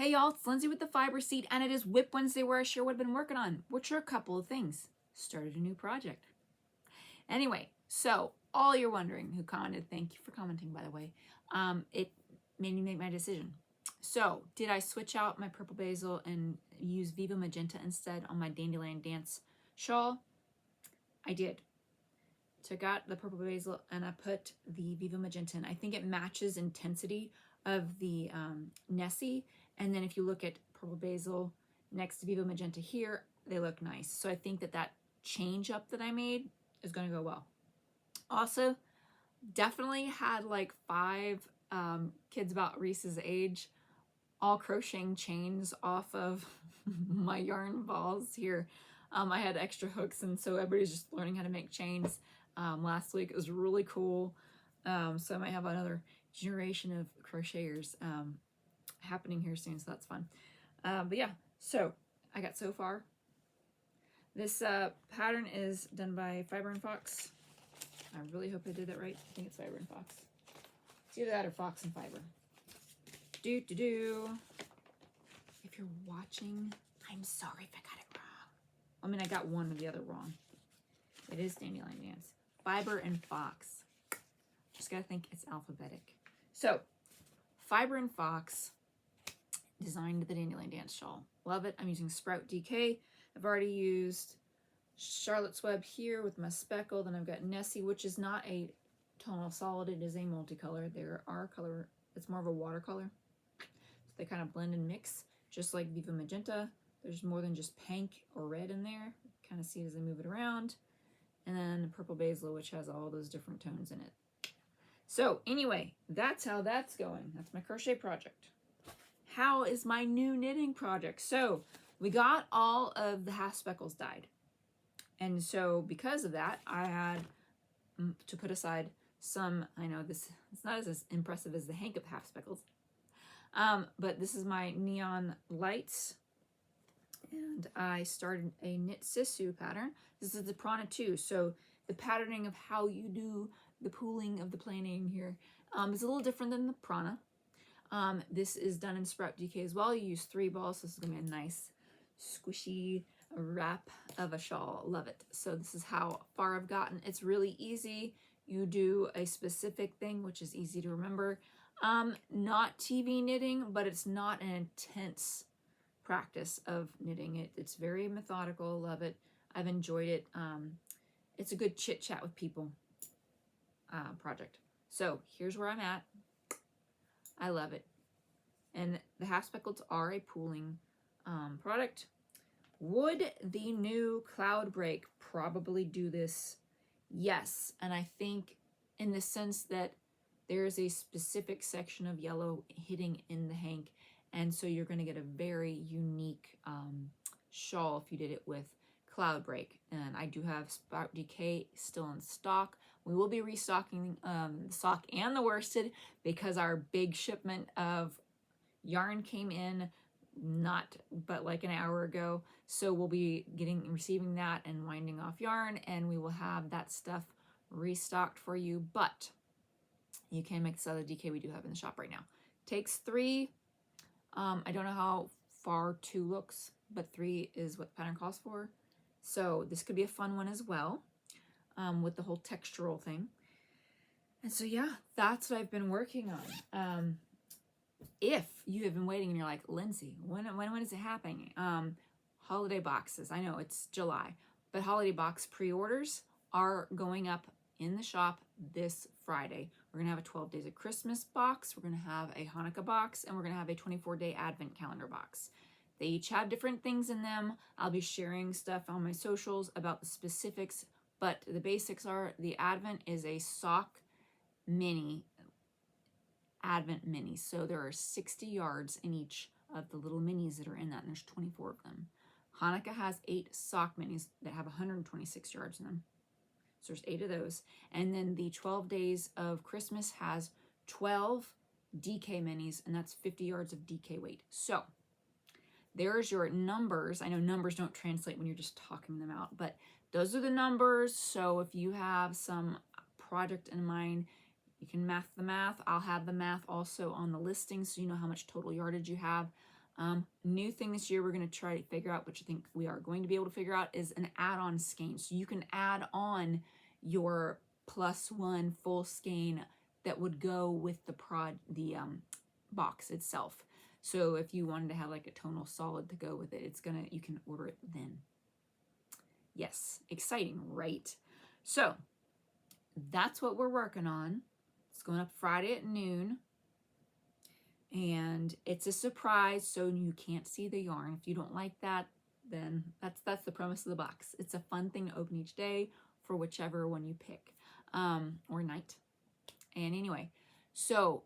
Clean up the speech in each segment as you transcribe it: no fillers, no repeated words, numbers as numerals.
Hey y'all, it's Lindsay with the Fiber Seed, and it is WIP Wednesday, where I share what I've been working on, which are a couple of things. Started a new project. Anyway, so all you're wondering who commented, thank you for commenting, by the way, it made me make my decision. So did I switch out my purple basil and use Viva Magenta instead on my Dandelion Dance Shawl? I did. Took out the purple basil and I put the Viva Magenta in. I think it matches intensity of the Nessie. And then if you look at purple basil next to Viva Magenta here, they look nice. So I think that that change up that I made is going to go well. Also, definitely had like 5 kids about Reese's age all crocheting chains off of my yarn balls here. I had extra hooks, and so everybody's just learning how to make chains. Last week it was really cool. So I might have another generation of crocheters happening here soon, so that's fun. But yeah, so I got so far. This pattern is done by Fiber and Fox. I really hope I did that right. I think it's Fiber and Fox. It's either that or Fox and Fiber. If you're watching, I'm sorry if I got it wrong. I mean, I got one or the other wrong. It is Dandelion Dance. Fiber and Fox. Just gotta think it's alphabetic. So, Fiber and Fox designed the Dandelion Dance Shawl. Love it. I'm using Sprout DK. I've already used Charlotte's Web here with my speckle. Then I've got Nessie, which is not a tonal solid. It is a multicolor. There are color. It's more of a watercolor. So they kind of blend and mix, just like Viva Magenta. There's more than just pink or red in there. Kind of see it as I move it around. And then purple basil, which has all those different tones in it. So anyway, that's how that's going. That's my crochet project. How is my new knitting project? So we got all of the half speckles dyed. And so because of that, I had to put aside some, I know this, it's not as impressive as the hank of half speckles, but this is my Neon Lights. And I started a KnitSisu pattern. This is the Prana 2. So the patterning of how you do the pooling of the planing here is a little different than the Prana. This is done in Sprout DK as well. You use 3 balls. So this is going to be a nice squishy wrap of a shawl. Love it. So this is how far I've gotten. It's really easy. You do a specific thing, which is easy to remember. Not TV knitting, but it's not an intense practice of knitting. It's very methodical. Love it. I've enjoyed it. It's a good chit chat with people project. So here's where I'm at. I love it. And the half speckleds are a pooling product. Would the new Cloud Break probably do this? Yes. And I think in the sense that there is a specific section of yellow hitting in the hank. And so you're going to get a very unique shawl if you did it with Cloud Break. And I do have Sprout DK still in stock. We will be restocking the sock and the worsted because our big shipment of yarn came in but like an hour ago. So we'll be receiving that and winding off yarn, and we will have that stuff restocked for you. But you can make this other DK we do have in the shop right now. Takes 3. I don't know how far 2 looks, but 3 is what the pattern calls for. So this could be a fun one as well, with the whole textural thing. And so yeah, that's what I've been working on. If you have been waiting and you're like, Lindsay, when is it happening? Holiday boxes. I know it's July, but holiday box pre-orders are going up in the shop this Friday. We're going to have a 12 Days of Christmas box. We're going to have a Hanukkah box, and we're going to have a 24-day Advent calendar box. They each have different things in them. I'll be sharing stuff on my socials about the specifics, but the basics are the Advent is a sock mini, Advent mini. So there are 60 yards in each of the little minis that are in that, and there's 24 of them. Hanukkah has 8 sock minis that have 126 yards in them. So there's 8 of those. And then the 12 Days of Christmas has 12 DK minis, and that's 50 yards of DK weight. So there's your numbers. I know numbers don't translate when you're just talking them out, but those are the numbers. So if you have some project in mind, you can math the math. I'll have the math also on the listing so you know how much total yardage you have. New thing this year we're going to try to figure out, which I think we are going to be able to figure out, is an add-on skein. So you can add on your +1 full skein that would go with the box itself. So if you wanted to have like a tonal solid to go with it, you can order it then. Yes, exciting, right? So that's what we're working on. It's going up Friday at noon. And it's a surprise, so you can't see the yarn. If you don't like that, then that's the premise of the box. It's a fun thing to open each day for whichever one you pick, or night. And anyway, so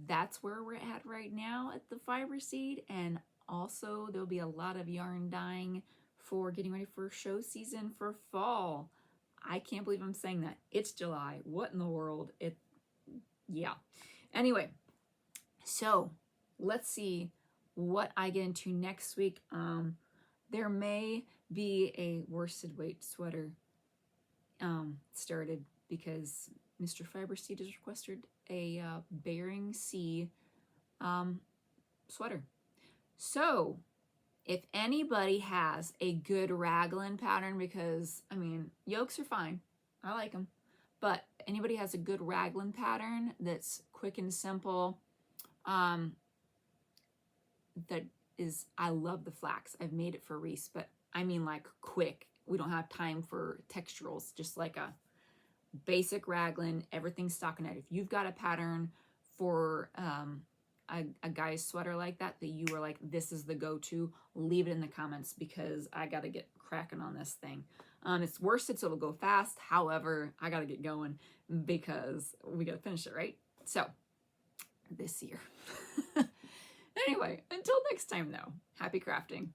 that's where we're at right now at the Fiber Seed. And also there'll be a lot of yarn dyeing for getting ready for show season for fall. I can't believe I'm saying that. It's July. What in the world? Yeah. Anyway, so let's see what I get into next week. There may be a worsted weight sweater started because Mr. Fiber Seed has requested a Bering Sea sweater. So if anybody has a good raglan pattern, because I mean, yokes are fine, I like them, but anybody has a good raglan pattern that's quick and simple, that is, I love the flax. I've made it for Reese, but I mean like quick. We don't have time for texturals, just like a basic raglan, everything's stockinette. If you've got a pattern for a guy's sweater like that you were like, this is the go-to, leave it in the comments because I got to get cracking on this thing. It's worsted, so it'll go fast. However, I got to get going because we got to finish it, right? So this year. Anyway, until next time though, happy crafting.